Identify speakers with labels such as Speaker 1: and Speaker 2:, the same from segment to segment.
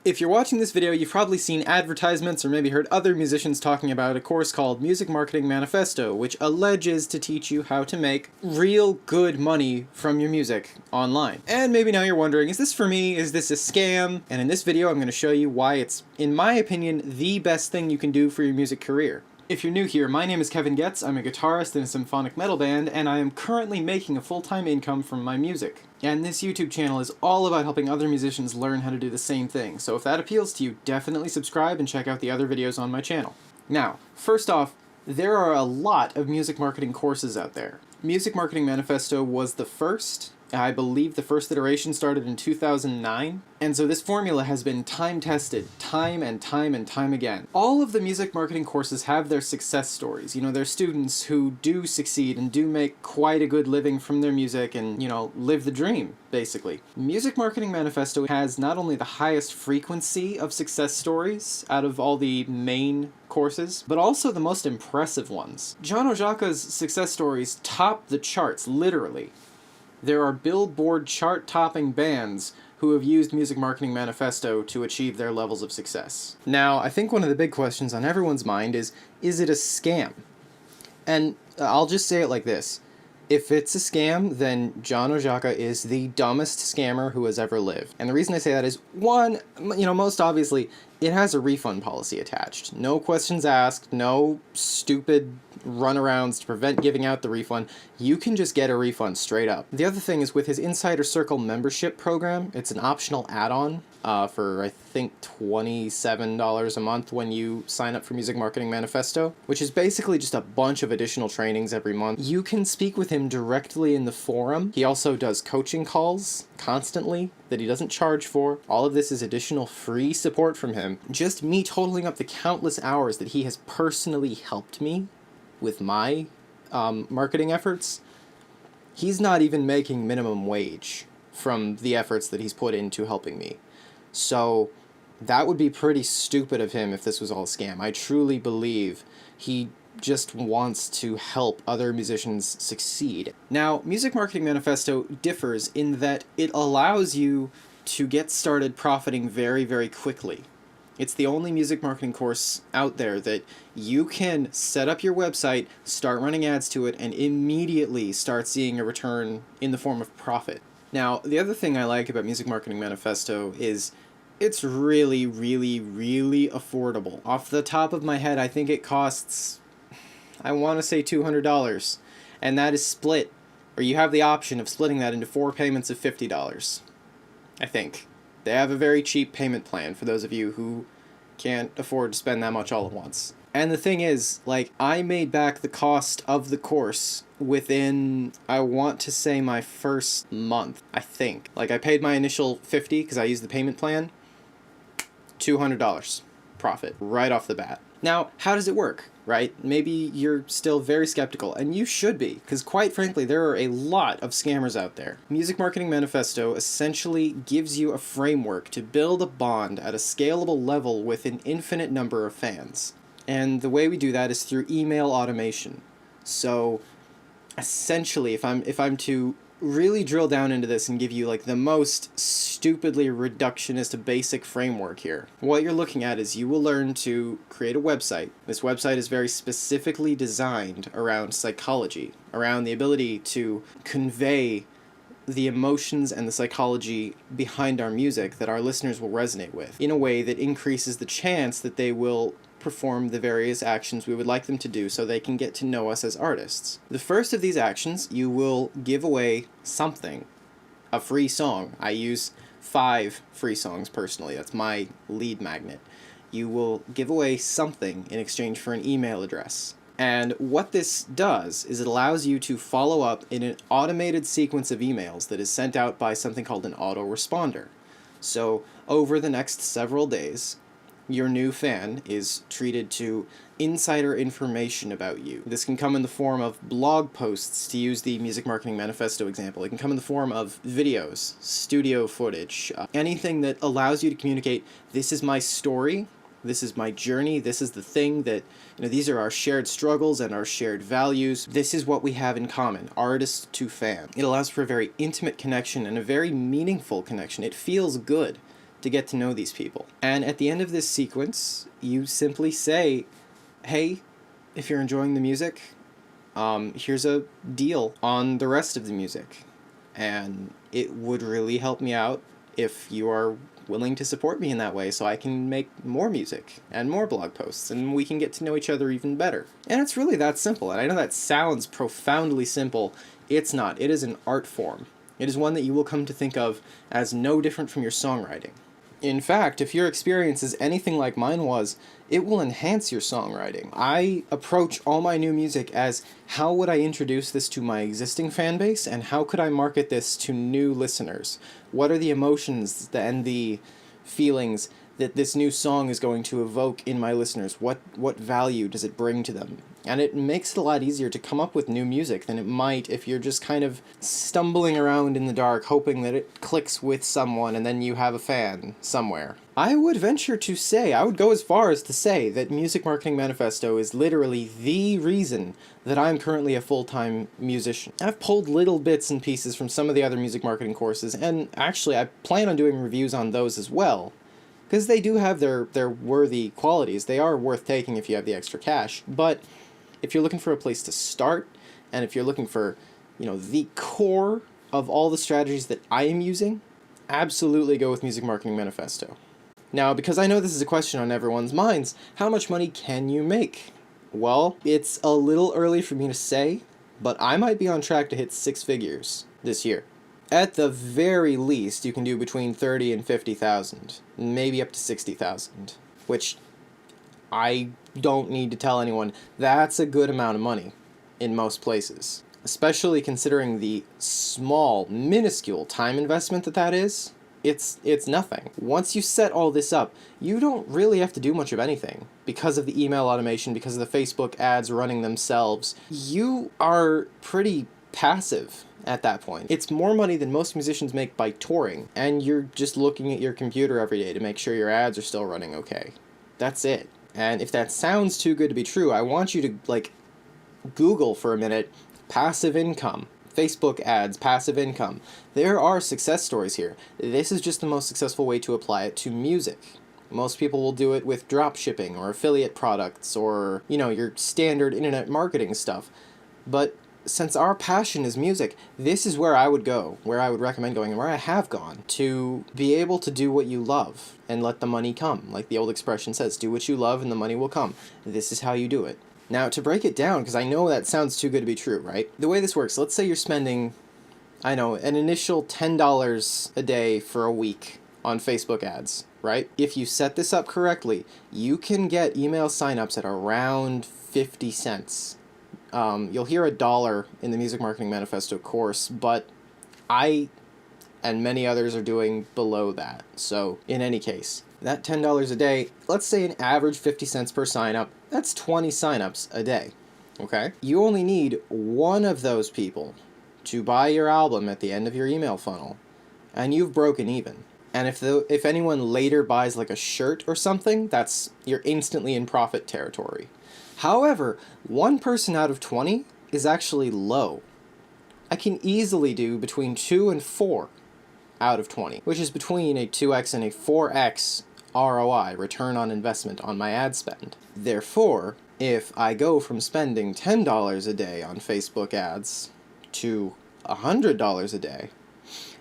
Speaker 1: If you're watching this video, you've probably seen advertisements or maybe heard other musicians talking about a course called Music Marketing Manifesto, which alleges to teach you how to make real good money from your music online. And maybe now you're wondering, is this for me? Is this a scam? And in this video, I'm going to show you why it's, in my opinion, the best thing you can do for your music career. If you're new here, my name is Kevin Getz, I'm a guitarist in a symphonic metal band, and I am currently making a full-time income from my music. And this YouTube channel is all about helping other musicians learn how to do the same thing, so if that appeals to you, definitely subscribe and check out the other videos on my channel. Now, first off, there are a lot of music marketing courses out there. Music Marketing Manifesto was the first. I believe the first iteration started in 2009, and so this formula has been time-tested, time and time again. All of the music marketing courses have their success stories. You know, they're students who do succeed and do make quite a good living from their music and, you know, live the dream, basically. Music Marketing Manifesto has not only the highest frequency of success stories out of all the main courses, but also the most impressive ones. John Ojaka's success stories top the charts, literally. There are Billboard chart-topping bands who have used Music Marketing Manifesto to achieve their levels of success. Now, I think one of the big questions on everyone's mind is it a scam? And I'll just say it like this. If it's a scam, then John Ojaka is the dumbest scammer who has ever lived. And the reason I say that is, one, you know, most obviously, it has a refund policy attached. No questions asked, no stupid runarounds to prevent giving out the refund. You can just get a refund straight up. The other thing is with his Insider Circle membership program, it's an optional add-on for I think $27 a month when you sign up for Music Marketing Manifesto, which is basically just a bunch of additional trainings every month. You can speak with him directly in the forum. He also does coaching calls constantly that he doesn't charge for. All of this is additional free support from him. Just me totaling up the countless hours that he has personally helped me with my marketing efforts, he's not even making minimum wage from the efforts that he's put into helping me. So that would be pretty stupid of him if this was all a scam. I truly believe he just wants to help other musicians succeed. Now, Music Marketing Manifesto differs in that it allows you to get started profiting very, very quickly. It's the only music marketing course out there that you can set up your website, start running ads to it, and immediately start seeing a return in the form of profit. Now, the other thing I like about Music Marketing Manifesto is it's really, really, really affordable. Off the top of my head, I think it costs, I want to say $200, and that is split, or you have the option of splitting that into 4 payments of $50, I think. They have a very cheap payment plan for those of you who can't afford to spend that much all at once. And the thing is, like, I made back the cost of the course within, I want to say, my first month, I think. Like, I paid my initial $50 because I used the payment plan. $200 profit right off the bat. Now, how does it work, right? Maybe you're still very skeptical, and you should be, because quite frankly, there are a lot of scammers out there. Music Marketing Manifesto essentially gives you a framework to build a bond at a scalable level with an infinite number of fans. And the way we do that is through email automation. So, essentially, if I'm to really drill down into this and give you like the most stupidly reductionist basic framework here, what you're looking at is you will learn to create a website. This website is very specifically designed around psychology, around the ability to convey the emotions and the psychology behind our music that our listeners will resonate with in a way that increases the chance that they will perform the various actions we would like them to do so they can get to know us as artists. The first of these actions, you will give away something, a free song. I use 5 free songs personally. That's my lead magnet. You will give away something in exchange for an email address. And what this does is it allows you to follow up in an automated sequence of emails that is sent out by something called an autoresponder. So over the next several days, your new fan is treated to insider information about you. This can come in the form of blog posts, to use the Music Marketing Manifesto example. It can come in the form of videos, studio footage, anything that allows you to communicate, this is my story, this is my journey, this is the thing that, you know, these are our shared struggles and our shared values. This is what we have in common, artist to fan. It allows for a very intimate connection and a very meaningful connection. It feels good to get to know these people. And at the end of this sequence, you simply say, hey, if you're enjoying the music, here's a deal on the rest of the music. And it would really help me out if you are willing to support me in that way, so I can make more music and more blog posts, and we can get to know each other even better. And it's really that simple. And I know that sounds profoundly simple. It's not. It is an art form. It is one that you will come to think of as no different from your songwriting. In fact, if your experience is anything like mine was, it will enhance your songwriting. I approach all my new music as, how would I introduce this to my existing fan base, and how could I market this to new listeners? What are the emotions and the feelings that this new song is going to evoke in my listeners? What value does it bring to them? And it makes it a lot easier to come up with new music than it might if you're just kind of stumbling around in the dark, hoping that it clicks with someone and then you have a fan somewhere. I would venture to say, I would go as far as to say, that Music Marketing Manifesto is literally the reason that I'm currently a full-time musician. I've pulled little bits and pieces from some of the other music marketing courses, and actually I plan on doing reviews on those as well, because they do have their worthy qualities. They are worth taking if you have the extra cash. But if you're looking for a place to start, and if you're looking for, the core of all the strategies that I am using, absolutely go with Music Marketing Manifesto. Now, because I know this is a question on everyone's minds, how much money can you make? Well, it's a little early for me to say, but I might be on track to hit 6 figures this year. At the very least, you can do between 30 and 50,000, maybe up to 60,000, which I don't need to tell anyone. That's a good amount of money in most places, especially considering the small, minuscule time investment that is. It's nothing. Once you set all this up, you don't really have to do much of anything. Because of the email automation, because of the Facebook ads running themselves, you are pretty passive at that point. It's more money than most musicians make by touring, and you're just looking at your computer every day to make sure your ads are still running okay. That's it. And if that sounds too good to be true, I want you to, Google for a minute, passive income. Facebook ads, passive income. There are success stories here. This is just the most successful way to apply it to music. Most people will do it with drop shipping or affiliate products or, your standard internet marketing stuff. But since our passion is music, this is where I would go, where I would recommend going, and where I have gone, to be able to do what you love and let the money come. Like the old expression says, do what you love and the money will come. This is how you do it. Now, to break it down, because I know that sounds too good to be true, right? The way this works, let's say you're spending, an initial $10 a day for a week on Facebook ads, right? If you set this up correctly, you can get email signups at around 50 cents. You'll hear $1 in the Music Marketing Manifesto course, but I and many others are doing below that. So in any case, that $10 a day, let's say an average 50 cents per signup, that's 20 signups a day, okay? You only need one of those people to buy your album at the end of your email funnel, and you've broken even. And if anyone later buys a shirt or something, you're instantly in profit territory. However, 1 person out of 20 is actually low. I can easily do between 2 and 4 out of 20, which is between a 2x and a 4x ROI, return on investment, on my ad spend. Therefore, if I go from spending $10 a day on Facebook ads to $100 a day,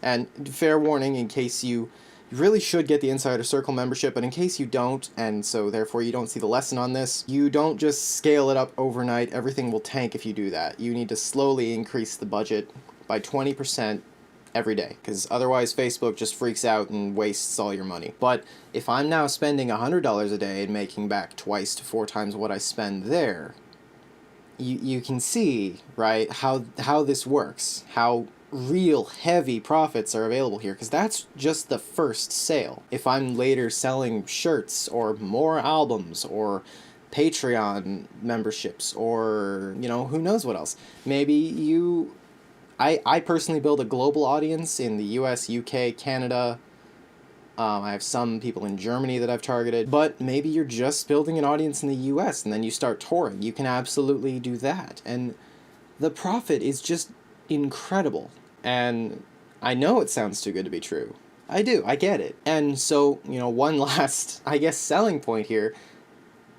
Speaker 1: and fair warning, in case you really should get the Insider Circle membership, but in case you don't, and so therefore you don't see the lesson on this, you don't just scale it up overnight. Everything will tank if you do that. You need to slowly increase the budget by 20% every day, because otherwise Facebook just freaks out and wastes all your money. But if I'm now spending $100 a day and making back twice to 4 times what I spend there, you can see, right, how this works, how real heavy profits are available here, because that's just the first sale. If I'm later selling shirts or more albums or Patreon memberships or, who knows what else. Maybe I personally build a global audience in the US, UK, Canada. I have some people in Germany that I've targeted, but maybe you're just building an audience in the US and then you start touring. You can absolutely do that. And the profit is just incredible. And I know it sounds too good to be true, I do, I get it. And so, one last, I guess, selling point here,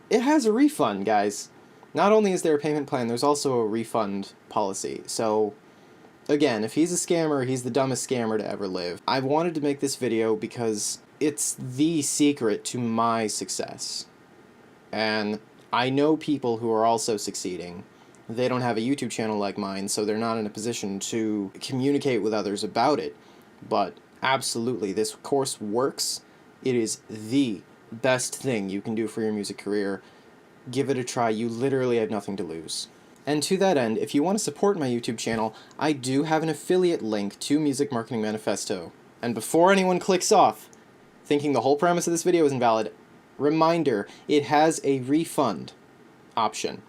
Speaker 1: it has a refund, guys. Not only is there a payment plan, there's also a refund policy. So, again, if he's a scammer, he's the dumbest scammer to ever live. I wanted to make this video because it's the secret to my success. And I know people who are also succeeding. They don't have a YouTube channel like mine, so they're not in a position to communicate with others about it. But absolutely, this course works. It is the best thing you can do for your music career. Give it a try. You literally have nothing to lose. And to that end, if you want to support my YouTube channel, I do have an affiliate link to Music Marketing Manifesto. And before anyone clicks off, thinking the whole premise of this video is invalid, reminder, it has a refund option.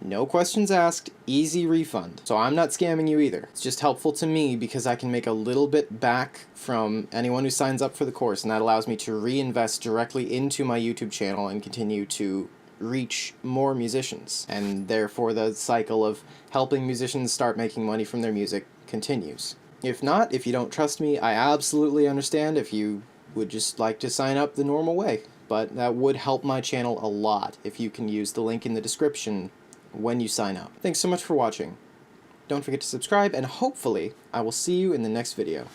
Speaker 1: No questions asked, easy refund. So I'm not scamming you either. It's just helpful to me because I can make a little bit back from anyone who signs up for the course, and that allows me to reinvest directly into my YouTube channel and continue to reach more musicians. And therefore the cycle of helping musicians start making money from their music continues. If not, if you don't trust me, I absolutely understand if you would just like to sign up the normal way. But that would help my channel a lot if you can use the link in the description when you sign up. Thanks so much for watching. Don't forget to subscribe, and hopefully I will see you in the next video.